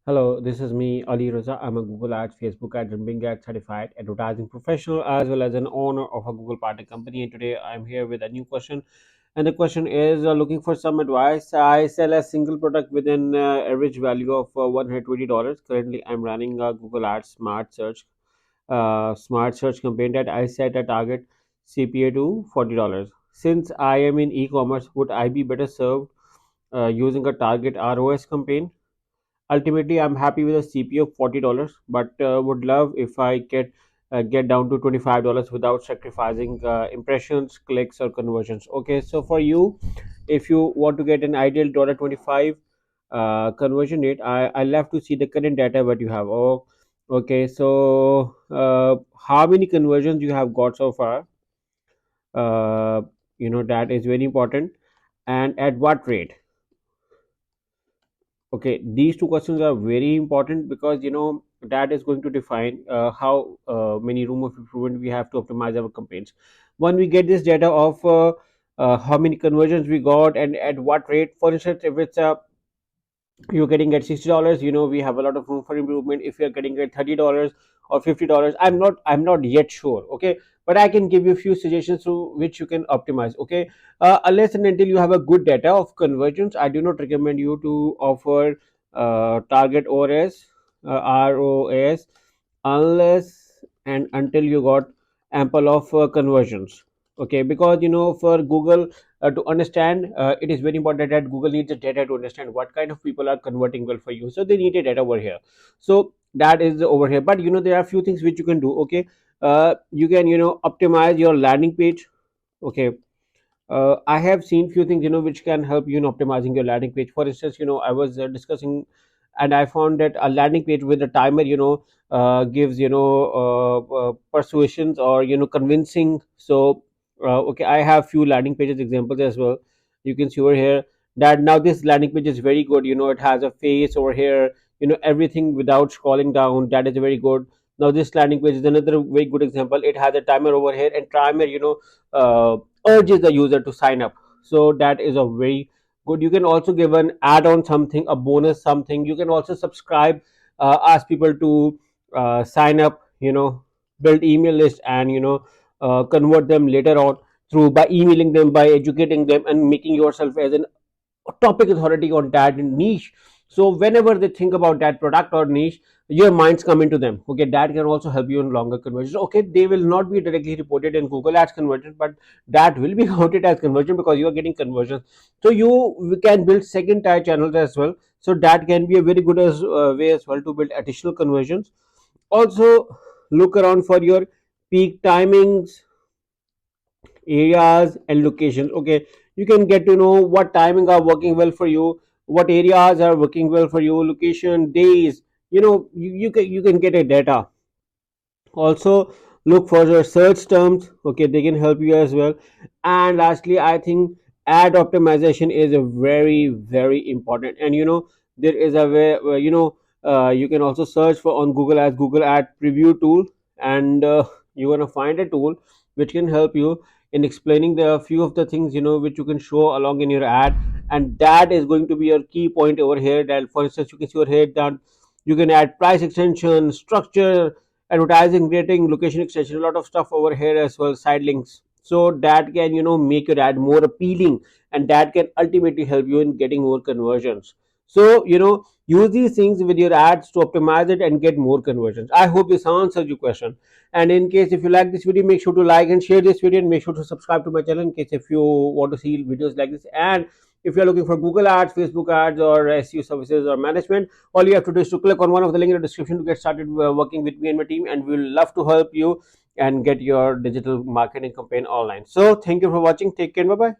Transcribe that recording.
Hello, this is me, Ali Raza. I'm a Google Ads, Facebook Ads, and Bing Ads certified advertising professional as well as an owner of a Google partner company. And today I'm here with a new question. And the question is looking for some advice. I sell a single product with an average value of $120. Currently, I'm running a Google Ads smart search campaign that I set a target CPA to $40. Since I am in e-commerce, would I be better served using a target ROAS campaign? Ultimately, I'm happy with a CPA of $40, but would love if I get down to $25 without sacrificing impressions, clicks, or conversions. Okay, so for you, if you want to get an ideal $25 conversion rate, I love to see the current data what you have. Oh, okay, so how many conversions you have got so far? Uh, that is very important, and at what rate? Okay, these two questions are very important because that is going to define how many room of improvement we have to optimize our campaigns. When we get this data of how many conversions we got and at what rate, for instance, if it's a you're getting at $60, we have a lot of room for improvement. If you're getting at $30 or $50, I'm not yet sure. Okay, but I can give you a few suggestions through which you can optimize. Okay, unless and until you have a good data of conversions, I do not recommend you to offer target ORS, ROAS, unless and until you got ample of conversions. Okay, because for Google to understand, it is very important that Google needs the data to understand what kind of people are converting well for you, so they need a data over here. So that is over here, but there are a few things which you can do. Okay, you can optimize your landing page. Okay, I have seen few things which can help you in optimizing your landing page. For instance, I was discussing, and I found that a landing page with a timer gives persuasions or convincing. So okay, I have few landing pages examples as well. You can see over here that now this landing page is very good. It has a face over here, everything without scrolling down. That is very good. Now this landing page is another very good example. It has a timer over here, and timer uh, urges the user to sign up. So that is a very good. You can also give an add-on something, a bonus something. You can also subscribe, ask people to sign up, build email list, and convert them later on through by emailing them, by educating them, and making yourself as an topic authority on that niche. So whenever they think about that product or niche, your minds come into them. Okay, that can also help you in longer conversions. Okay, they will not be directly reported in Google Ads conversion, but that will be counted as conversion because you are getting conversions. So you can build second tier channels as well. So that can be a very good way as well to build additional conversions. Also, look around for your peak timings, areas, and locations. Okay, you can get to know what timing are working well for you, what areas are working well for you, location, days. You can get a data. Also, look for your search terms. Okay, they can help you as well. And lastly, I think ad optimization is a very very important. And there is a way where, you can also search for on Google as Google Ad Preview tool, and you're gonna find a tool which can help you in explaining the few of the things which you can show along in your ad. And that is going to be your key point over here. That, for instance, you can see over here that you can add price extension, structure, advertising, rating, location extension, a lot of stuff over here as well, side links. So that can make your ad more appealing, and that can ultimately help you in getting more conversions. So use these things with your ads to optimize it and get more conversions. I hope this answers your question. And in case if you like this video, make sure to like and share this video, and make sure to subscribe to my channel in case if you want to see videos like this. And if you're looking for Google ads, Facebook ads, or SEO services or management, all you have to do is to click on one of the link in the description to get started working with me and my team, and we'll love to help you and get your digital marketing campaign online. So thank you for watching. Take care. Bye bye.